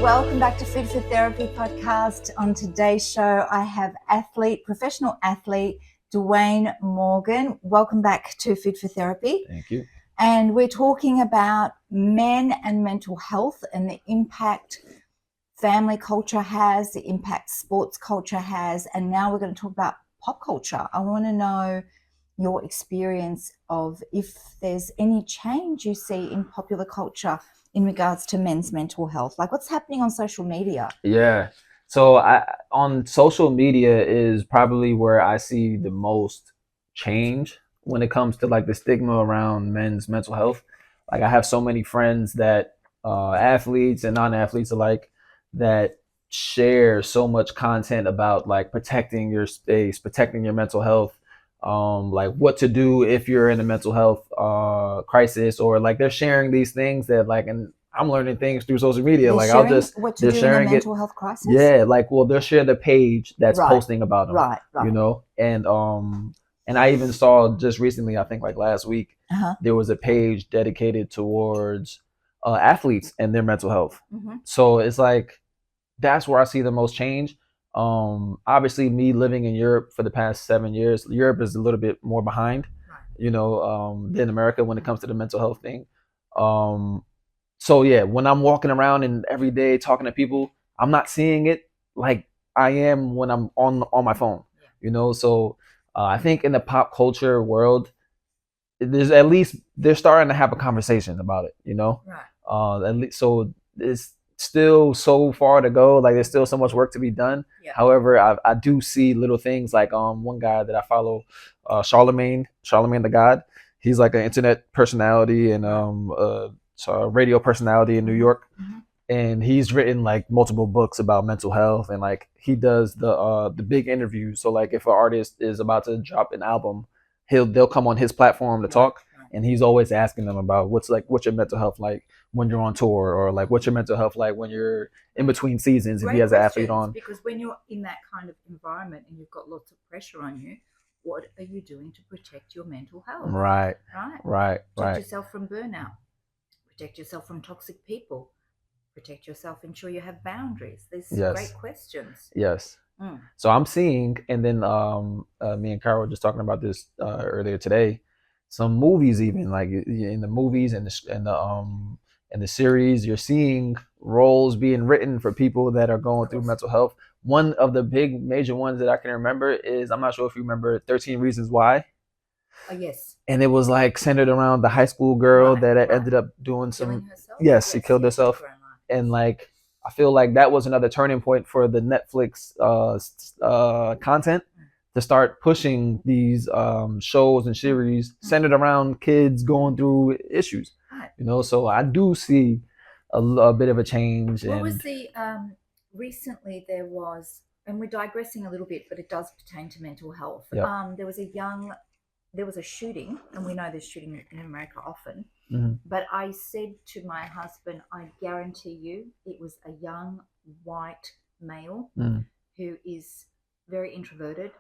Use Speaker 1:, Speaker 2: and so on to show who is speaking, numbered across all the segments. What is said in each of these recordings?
Speaker 1: Welcome back to Food for Therapy podcast. On today's show, I have professional athlete, Duane Morgan. Welcome back to Food for Therapy.
Speaker 2: Thank you.
Speaker 1: And we're talking about men and mental health and the impact family culture has, the impact sports culture has, and now we're going to talk about pop culture. I want to know your experience of if there's any change you see in popular culture in regards to men's mental health, like what's happening on social media.
Speaker 2: Yeah. So on social media is probably where I see the most change when it comes to like the stigma around men's mental health. Like I have so many friends that athletes and non-athletes alike that share so much content about like protecting your space, protecting your mental health, like what to do if you're in a mental health crisis, or like they're sharing these things that like, and I'm learning things through social media.
Speaker 1: They're sharing a mental health crisis.
Speaker 2: Yeah, like they'll share the page that's
Speaker 1: Right.
Speaker 2: posting about them,
Speaker 1: right.
Speaker 2: you know, and I even saw just recently, I think like last week, there was a page dedicated towards athletes and their mental health.
Speaker 1: Mm-hmm.
Speaker 2: So it's like that's where I see the most change. Obviously, me living in Europe for the past 7 years, Europe is a little bit more behind, you know, than America when it comes to the mental health thing. So yeah, when I'm walking around and every day talking to people, I'm not seeing it like I am when I'm on my phone, you know. So I think in the pop culture world, there's at least they're starting to have a conversation about it, you know. At least, so it's still so far to go. Like there's still so much work to be done.
Speaker 1: Yeah.
Speaker 2: However, I do see little things like one guy that I follow, Charlemagne the God. He's like an internet personality and a radio personality in New York.
Speaker 1: Mm-hmm.
Speaker 2: And he's written like multiple books about mental health, and like he does the big interviews. So like if an artist is about to drop an album, they'll come on his platform to talk, and he's always asking them about what's your mental health like when you're on tour, or like what's your mental health like when you're in between seasons.
Speaker 1: Great
Speaker 2: if he has an
Speaker 1: questions,
Speaker 2: athlete on.
Speaker 1: Because when you're in that kind of environment and you've got lots of pressure on you, what are you doing to protect your mental health?
Speaker 2: Right.
Speaker 1: Protect yourself from burnout. Protect yourself from toxic people. Protect yourself. Ensure you have boundaries. There's great questions.
Speaker 2: Yes. So I'm seeing, and then me and Carol were just talking about this earlier today. Some movies, even like in the movies and the series, you're seeing roles being written for people that are going through mental health. One of the big major ones that I can remember is, I'm not sure if you remember 13 Reasons Why.
Speaker 1: Oh, yes.
Speaker 2: And it was like centered around the high school girl that ended up doing
Speaker 1: killing herself.
Speaker 2: Yes, she killed herself. And like I feel like that was another turning point for the Netflix content to start pushing these shows and series centered around kids going through issues. You know, so I do see a bit of a change.
Speaker 1: What was the recently there was, and we're digressing a little bit, but it does pertain to mental health.
Speaker 2: Yep.
Speaker 1: There was a shooting, and we know there's shooting in America often.
Speaker 2: Mm-hmm.
Speaker 1: But I said to my husband, I guarantee you it was a young white male who is very introverted,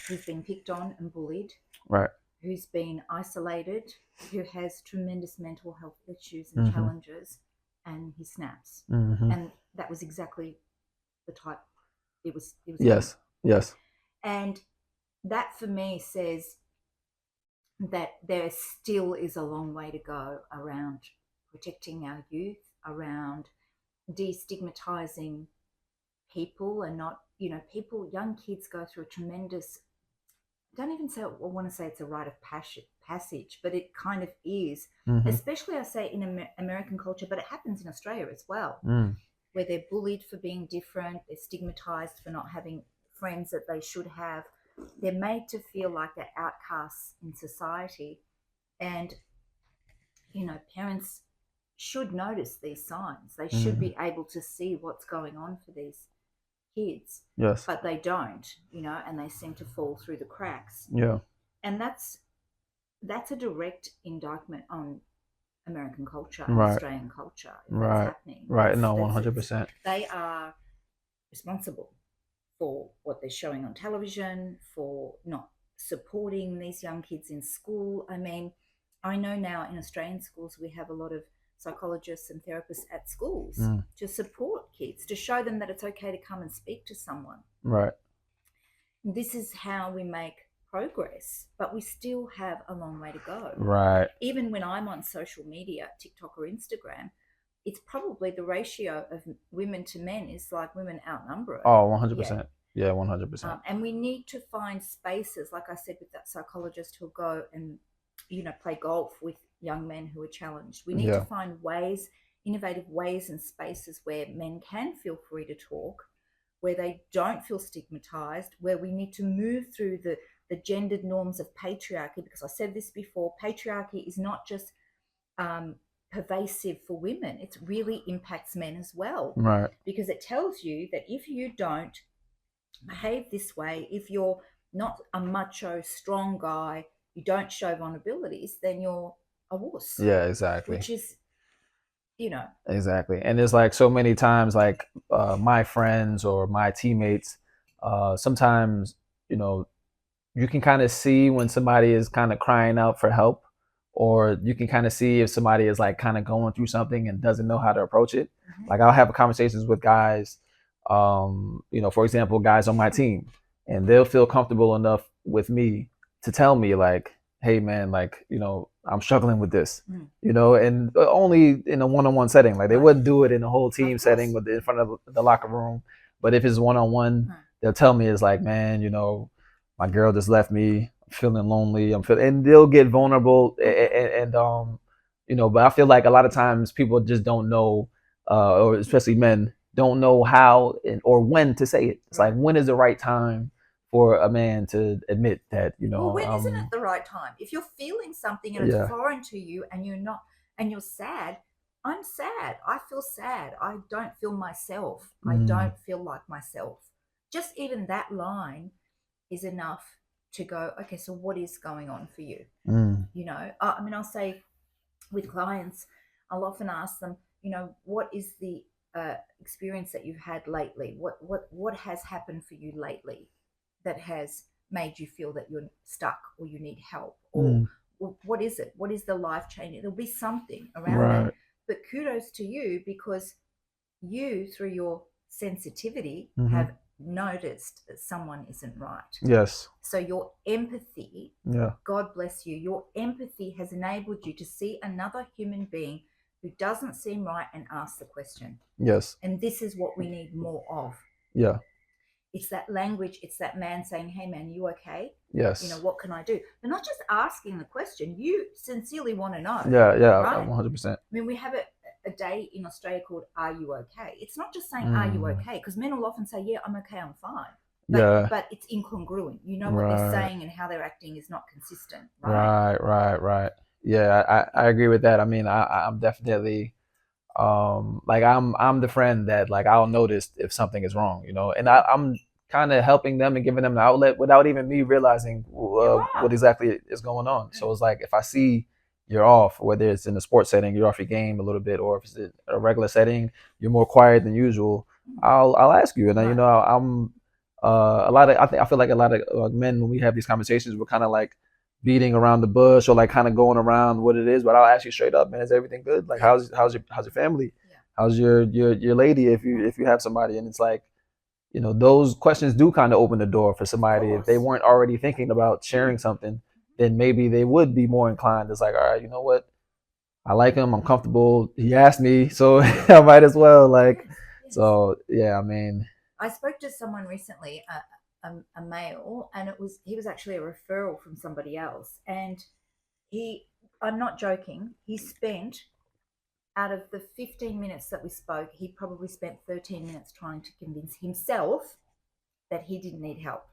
Speaker 1: who's been picked on and bullied,
Speaker 2: right,
Speaker 1: who's been isolated, who has tremendous mental health issues and challenges, and he snaps. And that was exactly the type. It was
Speaker 2: yes
Speaker 1: him.
Speaker 2: Yes.
Speaker 1: And that for me says that there still is a long way to go around protecting our youth, around destigmatizing people, and not, people, young kids go through a tremendous, I want to say it's a rite of passage, but it kind of is, especially I say in American culture, but it happens in Australia as well, where they're bullied for being different, they're stigmatized for not having friends that they should have. They're made to feel like they're outcasts in society. And, parents should notice these signs. They should be able to see what's going on for these kids.
Speaker 2: Yes.
Speaker 1: But they don't, and they seem to fall through the cracks.
Speaker 2: Yeah.
Speaker 1: And that's a direct indictment on American culture and
Speaker 2: Right.
Speaker 1: Australian culture.
Speaker 2: Right.
Speaker 1: That's happening.
Speaker 2: Right. No, 100%.
Speaker 1: They are responsible for what they're showing on television, for not supporting these young kids in school. I mean, I know now in Australian schools we have a lot of psychologists and therapists at schools to support kids, to show them that it's okay to come and speak to someone.
Speaker 2: Right.
Speaker 1: This is how we make progress, but we still have a long way to go.
Speaker 2: Right.
Speaker 1: Even when I'm on social media, TikTok or Instagram, it's probably the ratio of women to men is like women outnumber it.
Speaker 2: Oh, 100%. Yeah, 100%.
Speaker 1: And we need to find spaces, like I said, with that psychologist who'll go and, play golf with young men who are challenged. We need to find ways, innovative ways and spaces where men can feel free to talk, where they don't feel stigmatized, where we need to move through the gendered norms of patriarchy, because I said this before, patriarchy is not just pervasive for women, it really impacts men as well.
Speaker 2: Right.
Speaker 1: Because it tells you that if you don't behave this way, if you're not a macho, strong guy, you don't show vulnerabilities, then you're a wuss.
Speaker 2: Yeah, exactly.
Speaker 1: Which is,
Speaker 2: Exactly. And there's like so many times, like my friends or my teammates, sometimes, you can kind of see when somebody is kind of crying out for help, or you can kind of see if somebody is like kind of going through something and doesn't know how to approach it. Like I'll have conversations with guys, for example, guys on my team, and they'll feel comfortable enough with me to tell me like, hey man, like, I'm struggling with this, and only in a one-on-one setting. Like they wouldn't do it in a whole team setting in front of the locker room. But if it's one-on-one, they'll tell me it's like, man, my girl just left me. I'm feeling lonely. And they'll get vulnerable, and but I feel like a lot of times people just don't know, or especially men don't know how or when to say it. It's like, when is the right time for a man to admit that,
Speaker 1: well, when isn't it the right time? If you're feeling something and it's foreign to you and you're sad, I'm sad. I feel sad. I don't feel myself. I don't feel like myself. Just even that line is enough to go, okay, so what is going on for you? I'll say with clients, I'll often ask them, what is the experience that you've had lately? What has happened for you lately that has made you feel that you're stuck or you need help? Or what is it? What is the life changing? There'll be something around that. But kudos to you, because you, through your sensitivity, have noticed that someone isn't right.
Speaker 2: Yes.
Speaker 1: So your empathy, God bless you, your empathy has enabled you to see another human being who doesn't seem right and ask the question.
Speaker 2: Yes.
Speaker 1: And this is what we need more of.
Speaker 2: Yeah.
Speaker 1: It's that language, it's that man saying, hey man, you okay?
Speaker 2: Yes.
Speaker 1: What can I do? But not just asking the question, you sincerely want to know.
Speaker 2: Yeah,
Speaker 1: right?
Speaker 2: 100%.
Speaker 1: I mean, we have a day in Australia called Are You Okay? It's not just saying, Are you okay? Because men will often say, yeah, I'm okay, I'm fine. But it's incongruent. What they're saying and how they're acting is not consistent.
Speaker 2: Right. Yeah, I agree with that. I mean, I'm definitely like I'm the friend that like I'll notice if something is wrong, and I'm kind of helping them and giving them the outlet without even me realizing what exactly is going on. So it's like, if I see you're off, whether it's in a sports setting, you're off your game a little bit, or if it's in a regular setting, you're more quiet than usual, I'll ask you. And then, I'm I feel like a lot of men, when we have these conversations, we're kind of like beating around the bush or like kind of going around what it is. But I'll ask you straight up, man, is everything good? Like, how's your family? How's your lady, if you have somebody? And it's like, those questions do kind of open the door for somebody. If they weren't already thinking about sharing something, then maybe they would be more inclined. It's like, all right, you know what? I like him. I'm comfortable. He asked me, so I might as well. Like, so yeah, I mean,
Speaker 1: I spoke to someone recently, a male, and he was actually a referral from somebody else. And I'm not joking, he spent, out of the 15 minutes that we spoke, he probably spent 13 minutes trying to convince himself that he didn't need help.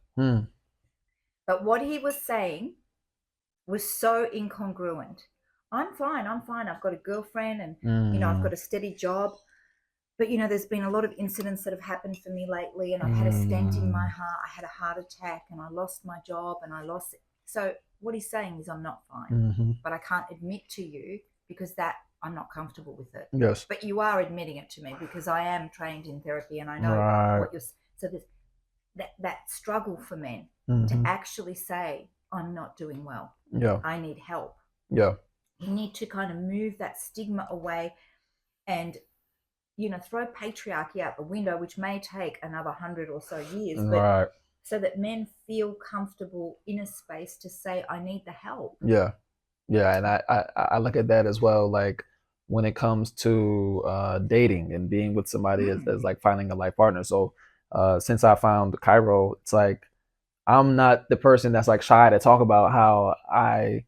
Speaker 1: But what he was saying was so incongruent. I'm fine. I've got a girlfriend and, I've got a steady job. But, there's been a lot of incidents that have happened for me lately, and I've had a stent in my heart. I had a heart attack and I lost my job and I lost it. So what he's saying is, I'm not fine, but I can't admit to you because that I'm not comfortable with it.
Speaker 2: Yes.
Speaker 1: But you are admitting it to me because I am trained in therapy and I know what you're. So there's that struggle for men to actually say, I'm not doing well.
Speaker 2: Yeah.
Speaker 1: I need help.
Speaker 2: Yeah.
Speaker 1: You need to kind of move that stigma away and, throw patriarchy out the window, which may take another 100 or so years, but
Speaker 2: Right.
Speaker 1: so that men feel comfortable in a space to say, I need the help.
Speaker 2: Yeah. Yeah. And I look at that as well. Like when it comes to dating and being with somebody as like finding a life partner. So since I found Cairo, it's like I'm not the person that's like shy to talk about how I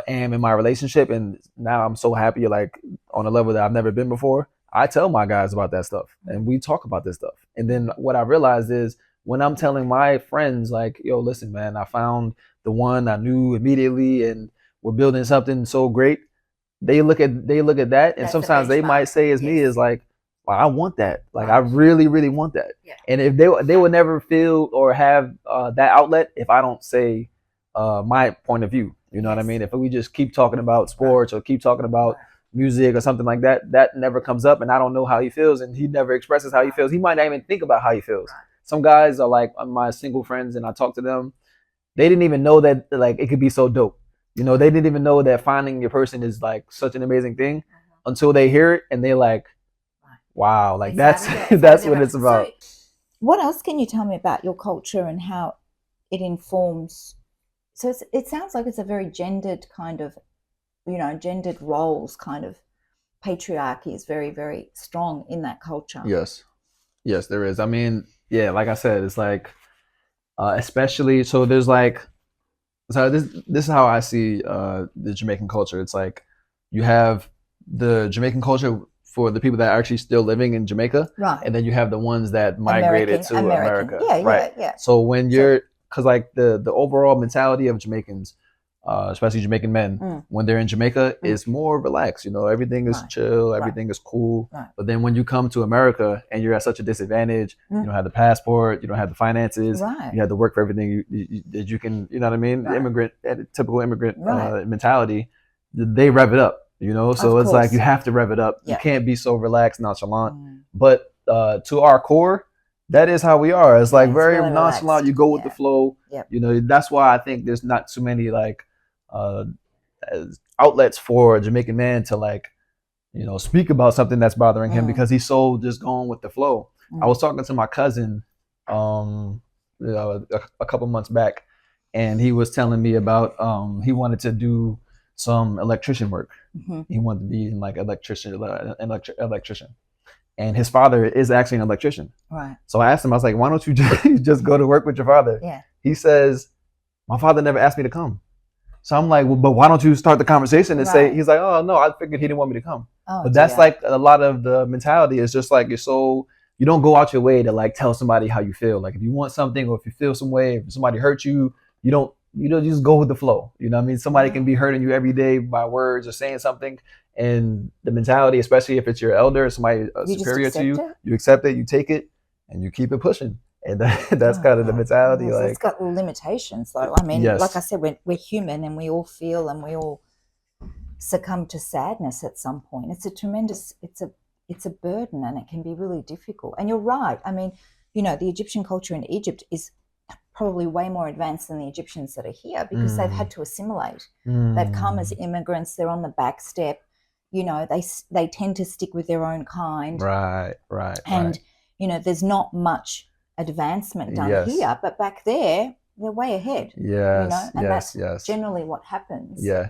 Speaker 2: am in my relationship, and now I'm so happy, like on a level that I've never been before. I tell my guys about that stuff, and we talk about this stuff. And then what I realized is when I'm telling my friends, like, "Yo, listen, man, I found the one I knew immediately, and we're building something so great." They look at that, and
Speaker 1: That's the
Speaker 2: sometimes they might
Speaker 1: benchmark.
Speaker 2: say, "As me,
Speaker 1: Yes.
Speaker 2: is like, well, I want that. Like, I
Speaker 1: Right.
Speaker 2: really, really want that."
Speaker 1: Yeah.
Speaker 2: And if they would never feel or have that outlet if I don't say my point of view. You know what I
Speaker 1: Yes.
Speaker 2: mean? If we just keep talking about sports or keep talking about
Speaker 1: Right.
Speaker 2: music or something like that, that never comes up, and I don't know how he feels, and he never expresses how he feels. He might not even think about how he feels.
Speaker 1: Right.
Speaker 2: Some guys are like my single friends, and I talk to them. They didn't even know that like it could be so dope. You know, they didn't even know that finding your person is like such an amazing thing until they hear it and they're like, wow, like that's that's what it's about.
Speaker 1: So, what else can you tell me about your culture and how it informs? So it sounds like it's a very gendered kind of, gendered roles kind of patriarchy is very, very strong in that culture.
Speaker 2: Yes. Yes, there is. I mean, yeah, like I said, it's like especially so there's like so this is how I see the Jamaican culture. It's like you have the Jamaican culture for the people that are actually still living in Jamaica,
Speaker 1: Right.
Speaker 2: and then you have the ones that migrated to America.
Speaker 1: Yeah,
Speaker 2: right.
Speaker 1: yeah.
Speaker 2: So when you're, because like the overall mentality of Jamaicans, especially Jamaican men, when they're in Jamaica, is more relaxed. You know, everything is
Speaker 1: Right.
Speaker 2: chill,
Speaker 1: Right.
Speaker 2: everything is cool.
Speaker 1: Right.
Speaker 2: But then when you come to America and you're at such a disadvantage, you don't have the passport, you don't have the finances,
Speaker 1: Right.
Speaker 2: you have to work for everything that you can. You know what I mean?
Speaker 1: Right.
Speaker 2: Immigrant, typical immigrant
Speaker 1: Right.
Speaker 2: mentality. They rev it up. You know, so
Speaker 1: Of
Speaker 2: it's like
Speaker 1: course.
Speaker 2: you have to rev it up.
Speaker 1: Yeah.
Speaker 2: You can't be so relaxed, nonchalant. But to our core, that is how we are. It's like very
Speaker 1: really
Speaker 2: nonchalant.
Speaker 1: relaxed.
Speaker 2: You go with the flow.
Speaker 1: Yep.
Speaker 2: You know, that's why I think there's not too many like outlets for a Jamaican man to like, you know, speak about something that's bothering him because he's so just going with the flow. I was talking to my cousin, you know, a couple months back, and he was telling me about he wanted to do some electrician work. He wanted to be like electrician, and his father is actually an electrician.
Speaker 1: Right.
Speaker 2: So I asked him, I was like, why don't you just go to work with your father?
Speaker 1: Yeah.
Speaker 2: He says, my father never asked me to come. So I'm like, well, but why don't you start the conversation and say, he's like, oh, no, I figured he didn't want me to come. But that's like a lot of the mentality is just like, you don't go out your way to like tell somebody how you feel. Like if you want something or if you feel some way, if somebody hurt you, you don't just go with the flow. You know what I mean? Somebody can be hurting you every day by words or saying something. And the mentality, especially if it's your elder, somebody superior to you, you accept it, you take it, and you keep it pushing. And that's kind of the mentality.
Speaker 1: Yes,
Speaker 2: like
Speaker 1: it's got limitations, though. I mean, like I said, we're human, and we all feel, and we all succumb to sadness at some point. It's a tremendous, it's a burden, and it can be really difficult. And you're right. I mean, the Egyptian culture in Egypt is probably way more advanced than the Egyptians that are here because they've had to assimilate. They've come as immigrants. They're on the back step. They tend to stick with their own kind.
Speaker 2: Right.
Speaker 1: And there's not much advancement done here, but back there they're way ahead.
Speaker 2: Yes.
Speaker 1: And that's generally what happens.
Speaker 2: Yeah.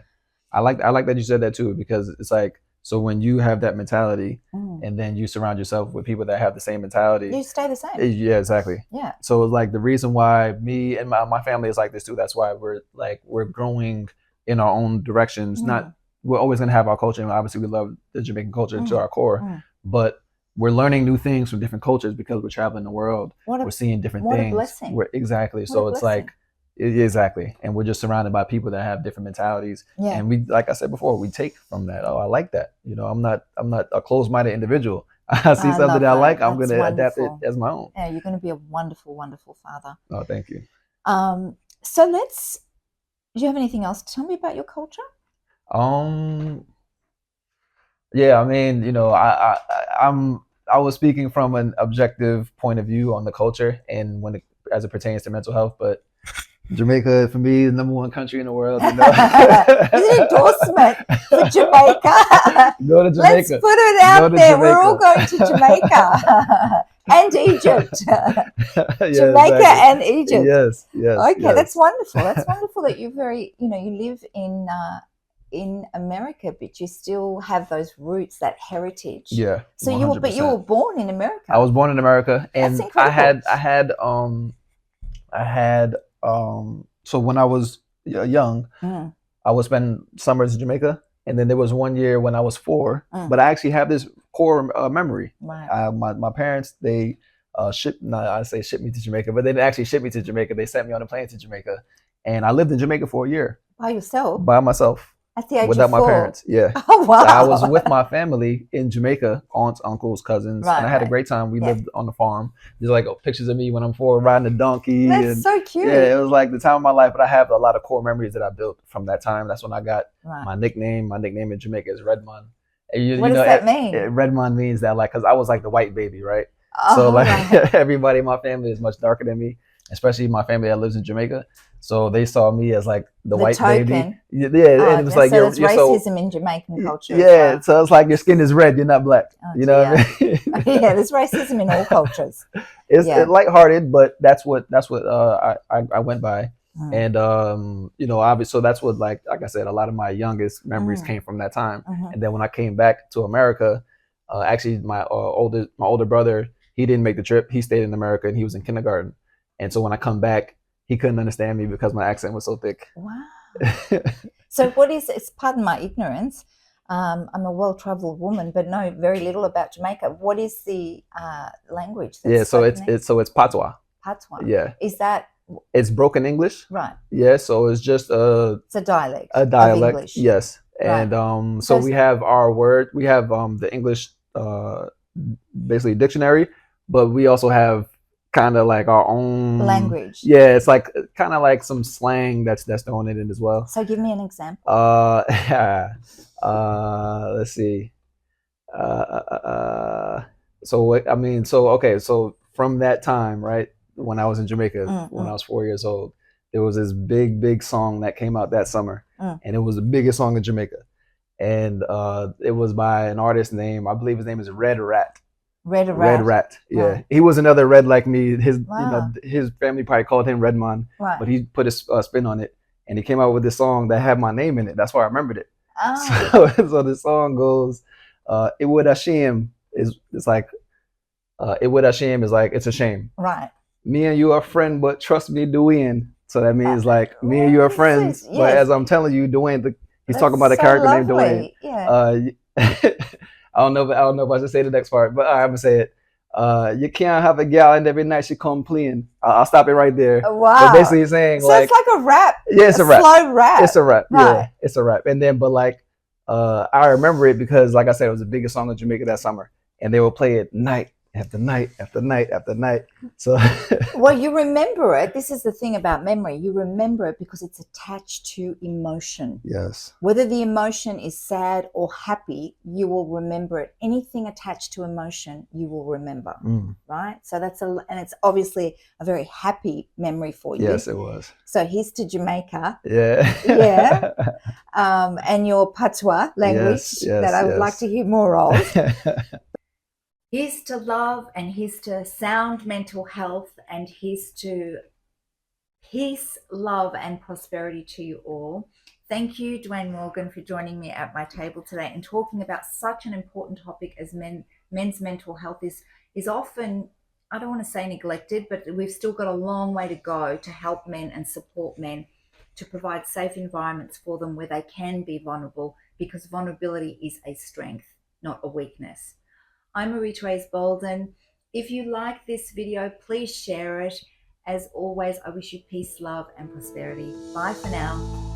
Speaker 2: I like that you said that too, because it's like, so when you have that mentality and then you surround yourself with people that have the same mentality,
Speaker 1: you stay the same.
Speaker 2: Yeah, exactly.
Speaker 1: Yeah.
Speaker 2: So it's like the reason why me and my family is like this too. That's why we're growing in our own directions. Not, we're always gonna have our culture, and obviously we love the Jamaican culture to our core, but we're learning new things from different cultures because we're traveling the world. We're seeing different things.
Speaker 1: What a blessing.
Speaker 2: Exactly. So it's like, exactly. And we're just surrounded by people that have different mentalities. Yeah. And we, like I said before, we take from that. Oh, I like that. I'm not a closed-minded individual. I see something that I like, I'm going to adapt it as my own.
Speaker 1: Yeah, you're going to be a wonderful, wonderful father.
Speaker 2: Oh, thank you.
Speaker 1: So do you have anything else to tell me about your culture?
Speaker 2: Yeah, I mean, I was speaking from an objective point of view on the culture and as it pertains to mental health, but Jamaica for me is the #1 country in the world. You know,
Speaker 1: It's an endorsement for Jamaica.
Speaker 2: go to
Speaker 1: Let's
Speaker 2: Jamaica.
Speaker 1: put it
Speaker 2: Go
Speaker 1: out
Speaker 2: to
Speaker 1: there. We're all
Speaker 2: Jamaica.
Speaker 1: going to Jamaica and Egypt.
Speaker 2: Yeah,
Speaker 1: Jamaica
Speaker 2: exactly.
Speaker 1: and Egypt.
Speaker 2: Yes, yes,
Speaker 1: Okay, that's
Speaker 2: yes.
Speaker 1: wonderful. That's wonderful that you you live in America, but you still have those roots, that heritage.
Speaker 2: Yeah,
Speaker 1: So
Speaker 2: one hundred
Speaker 1: but you were
Speaker 2: percent.
Speaker 1: born in
Speaker 2: I
Speaker 1: America.
Speaker 2: was born in America,
Speaker 1: That's
Speaker 2: and
Speaker 1: incredible.
Speaker 2: I had so when I was young,
Speaker 1: Mm,
Speaker 2: I would spend summers in Jamaica, and then there was one year when I was 4.
Speaker 1: mm,
Speaker 2: But I actually have this core memory.
Speaker 1: right.
Speaker 2: My parents, they shipped. No, I say shipped me to Jamaica, but they didn't actually ship me to Jamaica. They sent me on a plane to Jamaica, and I lived in Jamaica for a year
Speaker 1: By yourself
Speaker 2: by myself
Speaker 1: at the age of
Speaker 2: without my
Speaker 1: 4.
Speaker 2: parents. Yeah.
Speaker 1: Oh
Speaker 2: So I was
Speaker 1: wow!
Speaker 2: with my family in Jamaica, aunts, uncles, cousins, and
Speaker 1: Right,
Speaker 2: I had a
Speaker 1: right.
Speaker 2: great time. We
Speaker 1: Yeah,
Speaker 2: lived on the farm. There's like pictures of me when I'm 4 riding a donkey,
Speaker 1: that's
Speaker 2: and
Speaker 1: so
Speaker 2: yeah,
Speaker 1: cute.
Speaker 2: it was like the time of my life. But I have a lot of core memories that I built from that time. That's when I got
Speaker 1: Right.
Speaker 2: my nickname. My nickname in Jamaica is Redmond. And
Speaker 1: What does that mean?
Speaker 2: Redmond means that, like, because I was like the white baby, right? So
Speaker 1: Oh
Speaker 2: like
Speaker 1: right.
Speaker 2: everybody in my family is much darker than me, especially my family that lives in Jamaica. So they saw me as like the
Speaker 1: The
Speaker 2: white baby.
Speaker 1: token.
Speaker 2: Yeah, and
Speaker 1: Oh,
Speaker 2: it was
Speaker 1: yeah,
Speaker 2: like
Speaker 1: so there's
Speaker 2: you're so
Speaker 1: racism in Jamaican culture as
Speaker 2: yeah.
Speaker 1: well.
Speaker 2: So it's like your skin is red, you're not black.
Speaker 1: Oh
Speaker 2: You know what
Speaker 1: dear.
Speaker 2: I mean?
Speaker 1: Yeah, there's racism in all cultures.
Speaker 2: It's
Speaker 1: Yeah.
Speaker 2: lighthearted, but that's what I went by.
Speaker 1: Mm,
Speaker 2: And obviously, so that's what, like I said, a lot of my youngest memories
Speaker 1: mm,
Speaker 2: came from that time.
Speaker 1: mm-hmm.
Speaker 2: And then when I came back to America, actually my older brother, he didn't make the trip. He stayed in America and he was in kindergarten. And so when I come back, he couldn't understand me because my accent was so thick.
Speaker 1: Wow. So what is, it's, pardon my ignorance, I'm a well-traveled woman, but know very little about Jamaica. What is the language
Speaker 2: Yeah,
Speaker 1: that's
Speaker 2: so
Speaker 1: spoken there?
Speaker 2: it's patois.
Speaker 1: Patois.
Speaker 2: Yeah,
Speaker 1: Is that
Speaker 2: it's broken English.
Speaker 1: right?
Speaker 2: Yeah, so it's just
Speaker 1: It's a dialect
Speaker 2: a
Speaker 1: of
Speaker 2: dialect.
Speaker 1: English,
Speaker 2: Yes,
Speaker 1: right?
Speaker 2: and so
Speaker 1: So
Speaker 2: we have our word. We have the English basically dictionary, but we also have kind of like our own.
Speaker 1: language.
Speaker 2: Yeah, it's like kind of like some slang that's thrown in it as well.
Speaker 1: So give me an example.
Speaker 2: Let's see. Uh, uh, I mean, so okay, so from that time, right, when I was in Jamaica, when I was 4 years old, there was this big song that came out that summer, and it was the biggest song in Jamaica, and it was by an artist named, I believe his name is Red Rat.
Speaker 1: Red
Speaker 2: Red
Speaker 1: Rat.
Speaker 2: Rat, yeah.
Speaker 1: Wow.
Speaker 2: He was another red like me.
Speaker 1: Wow.
Speaker 2: His family probably called him Redmond,
Speaker 1: Right.
Speaker 2: but he put his spin on it, and he came out with this song that had my name in it. That's why I remembered it.
Speaker 1: Oh.
Speaker 2: So the song goes, "It would a shame is it's like, it would a shame is like it's a shame.
Speaker 1: Right.
Speaker 2: Me and you are friend, but trust me, Duane." So that means like me and you are friends,
Speaker 1: yes.
Speaker 2: but as I'm telling you, Duane, he's
Speaker 1: That's
Speaker 2: talking about a
Speaker 1: so
Speaker 2: character named Duane.
Speaker 1: lovely. Yeah.
Speaker 2: I don't know if I should say the next part, but I'm gonna say it. You can't have a gal and every night she come playing. I'll stop it right there.
Speaker 1: Wow.
Speaker 2: But basically he's saying,
Speaker 1: So
Speaker 2: like,
Speaker 1: it's like a rap.
Speaker 2: yeah, it's a rap.
Speaker 1: Slow rap.
Speaker 2: It's a rap.
Speaker 1: Right.
Speaker 2: Yeah, it's a rap. And then, but like, I remember it because, like I said, it was the biggest song in Jamaica that summer, and they would play it night after night after night after night. So,
Speaker 1: well, you remember it. This is the thing about memory. You remember it because it's attached to emotion.
Speaker 2: yes,
Speaker 1: Whether the emotion is sad or happy, you will remember it. Anything attached to emotion, you will remember. Right? So and it's obviously a very happy memory for you.
Speaker 2: Yes, it was.
Speaker 1: So here's to Jamaica.
Speaker 2: Yeah.
Speaker 1: Yeah. And your patois language that I would like to hear more of. Here's to love, and here's to sound mental health, and here's to peace, love, and prosperity to you all. Thank you, Duane Morgan, for joining me at my table today and talking about such an important topic as men's mental health is often, I don't want to say neglected, but we've still got a long way to go to help men and support men, to provide safe environments for them where they can be vulnerable, because vulnerability is a strength, not a weakness. I'm Marie-Therese Bolden. If you like this video, please share it. As always, I wish you peace, love, and prosperity. Bye for now.